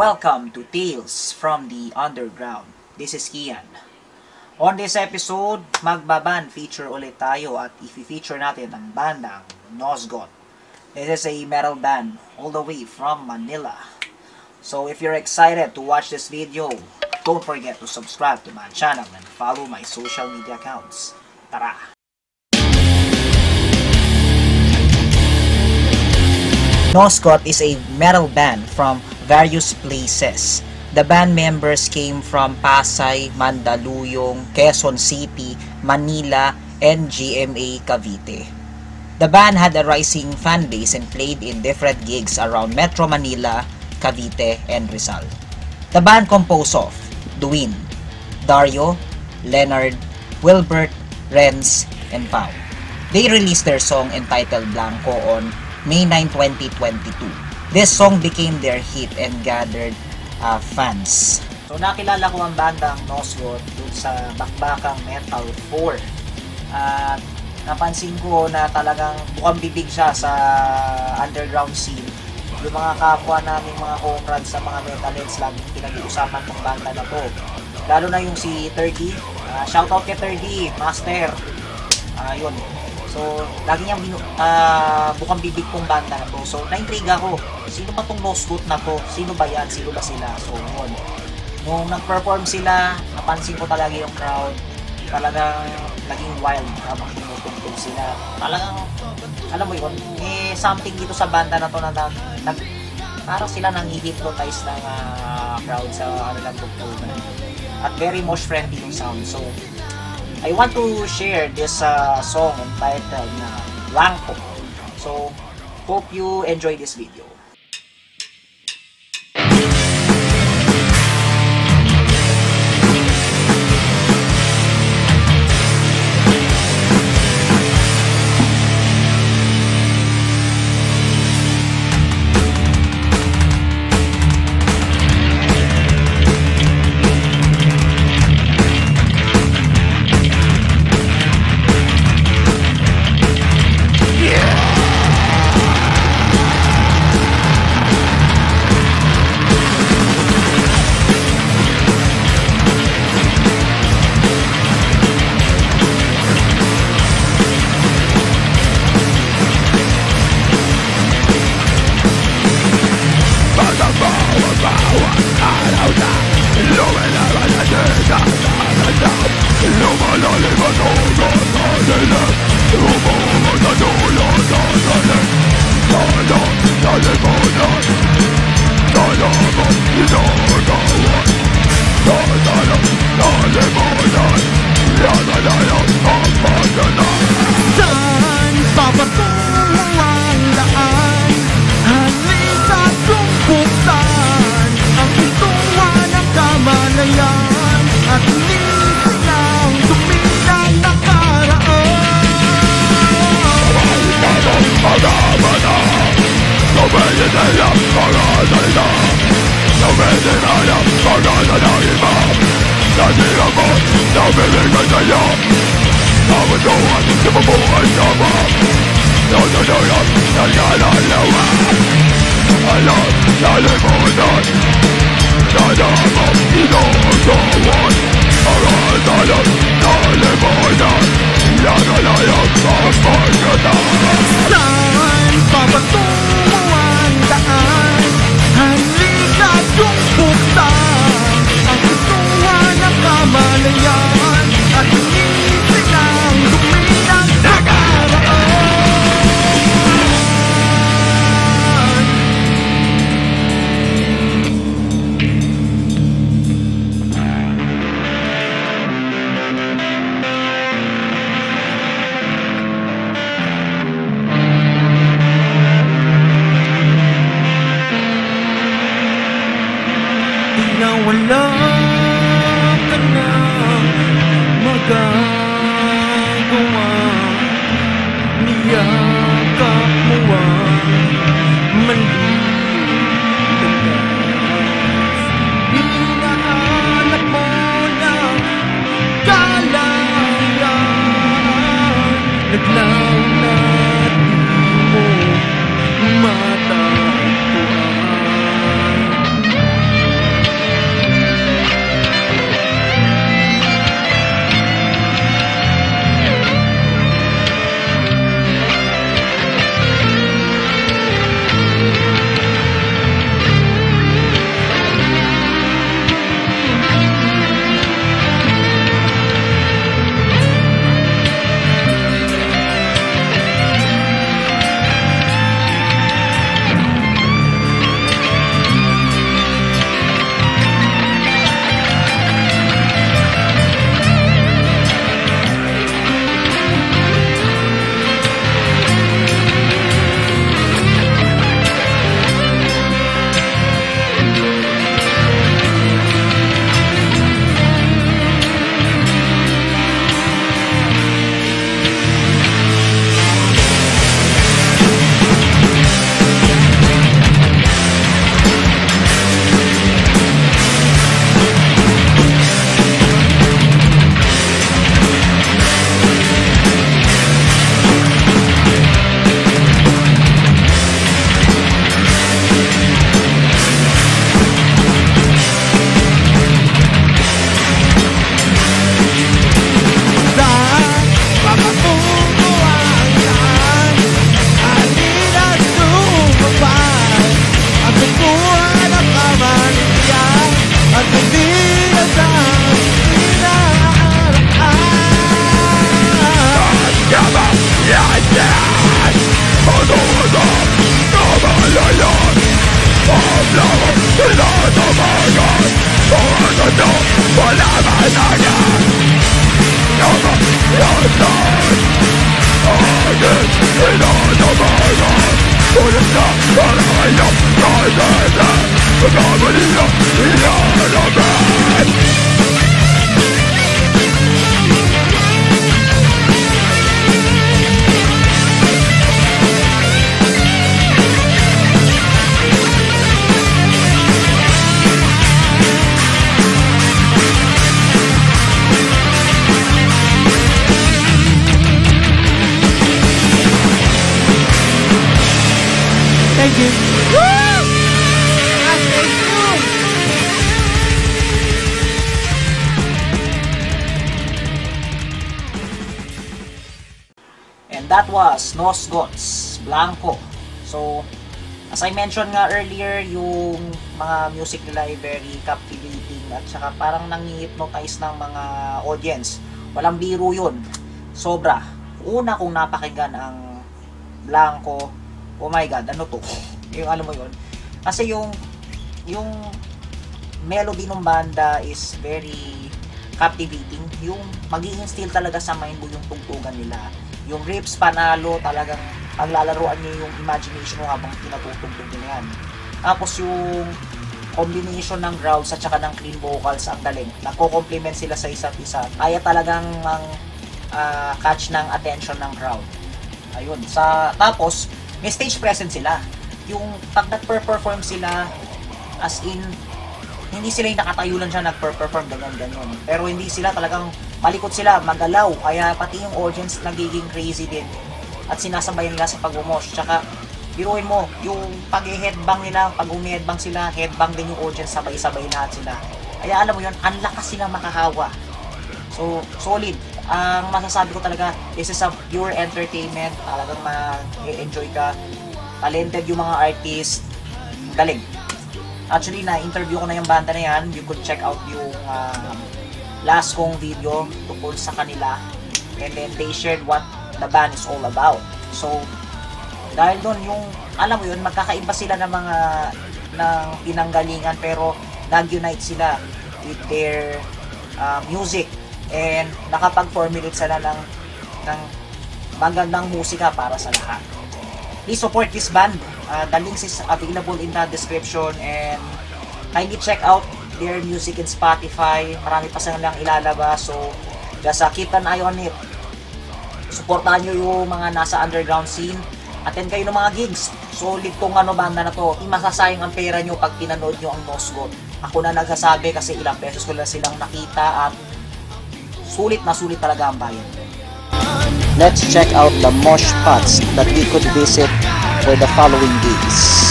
Welcome to Tales from the Underground. This is Kian. On this episode, magbaban feature ulit tayo at i-feature natin ang bandang Nosgoth. This is a metal band all the way from Manila. So if you're excited to watch this video, don't forget to subscribe to my channel and follow my social media accounts. Tara! Nosgoth is a metal band from various places. The band members came from Pasay, Mandaluyong, Quezon City, Manila, and GMA Cavite. The band had a rising fan base and played in different gigs around Metro Manila, Cavite, and Rizal. The band composed of Duin, Dario, Leonard, Wilbert, Renz, and Pau. They released their song entitled Blanco on May 9, 2022. This song became their hit and gathered fans. So nakilala ko ang bandang Nosgoth dun sa bakbakang Metal 4. At napansin ko na talagang bukang bibig siya sa underground scene. Yung mga kapwa namin mga comrades sa mga metalheads laging pinag-iusapan ng banda na to. Lalo na yung si 30. Shoutout kay 30, Master. Yun. So, lagi niyang bukang bibig tong banda na to. So, na-intriga ko. Sino ba tong Nosgoth na to? Sino ba yan? Sino ba sila? So, yun. Nung nag-perform sila, napansin ko talaga yung crowd. Talagang naging wild habang tinutugtog sila. Talagang, alam mo yun, may something dito sa banda na to na parang sila nang i-hypnotize ng crowd sa tugtugan. At very mosh friendly yung sound. So, I want to share this song entitled Blanco. So, hope you enjoy this video. Thank you. Woo! Thank you. And that was Nos Gods Blanco. So, as I mentioned nga earlier, yung mga music nila ay very captivating at saka parang nang-hypnotize ng mga audience. Walang biro yun. Sobra. Una kong napakinggan ang Blanco, oh my god, ano to? Yung alam mo yun. Kasi yung melody ng banda is very captivating. Yung mag-i-instill talaga sa mind mo yung tugtugan nila. Yung riffs panalo, talagang paglalaruan niyo yung imagination mo habang tinatutugtog nila yan. Tapos yung combination ng growls at saka ng clean vocals ang galing. Nagko-complement sila sa isa't isa. Kaya talagang catch ng attention ng crowd. Ayun. Tapos, may stage presence sila. Yung pag nag-perform sila, as in, hindi sila yung nakatayo lang siya nag-perform, ganyan. Pero hindi sila talagang malikot sila, magalaw. Kaya pati yung audience nagiging crazy din. At sinasabayan nila sa pag-umos. Tsaka, biruin mo, yung pag-headbang nila, pag umi-headbang sila, headbang din yung audience, sabay-sabay lahat sila. Kaya alam mo yun, ang lakas sila makahawa. So, solid. Ang masasabi ko talaga, this is a pure entertainment. Talagang ma-enjoy ka. Talented yung mga artist. Galing. Actually, na-interview ko na yung banda na yan. You could check out yung last kong video tungkol sa kanila. And then, they shared what the band is all about. So, dahil doon, yung, alam mo yun, magkakaiba sila ng mga ng pinanggalingan, pero nag-unite sila with their music. And nakapag-formulate sila ng magandang musika para sa lahat. Please support this band. The links is available in the description, and kindly check out their music in Spotify. Marami pa silang ilalabas, so just keep an eye on it. Supportahan nyo yung mga nasa underground scene. Attend kayo ng mga gigs. Solid tong banda na to. Hindi masasayang ang pera nyo pag pinanood nyo ang Nos Gods. Ako na nagsasabi kasi ilang beses ko lang silang nakita at sulit na sulit talaga ang bayan. Let's check out the mosh spots that we could visit for the following days.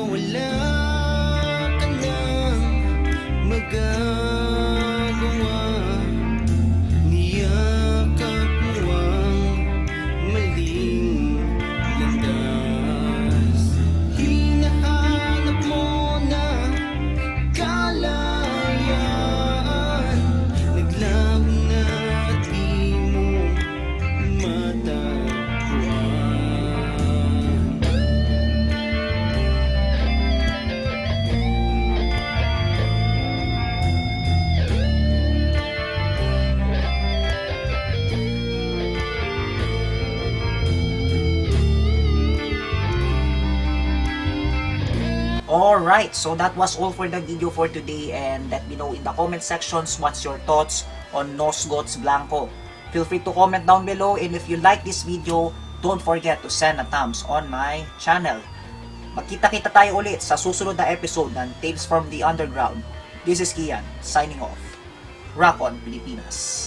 Wala ka nang magagawa, niyakap mo ang maling landas. Hinahanap mo na kalayaan, naglaho na at di mo matagpuan. Alright, so that was all for the video for today, and let me know in the comment sections what's your thoughts on Nos Gods Blanco. Feel free to comment down below, and if you like this video, don't forget to send a thumbs on my channel. Magkita-kita tayo ulit sa susunod na episode ng Tales from the Underground. This is Kian, signing off. Rock on, Pilipinas!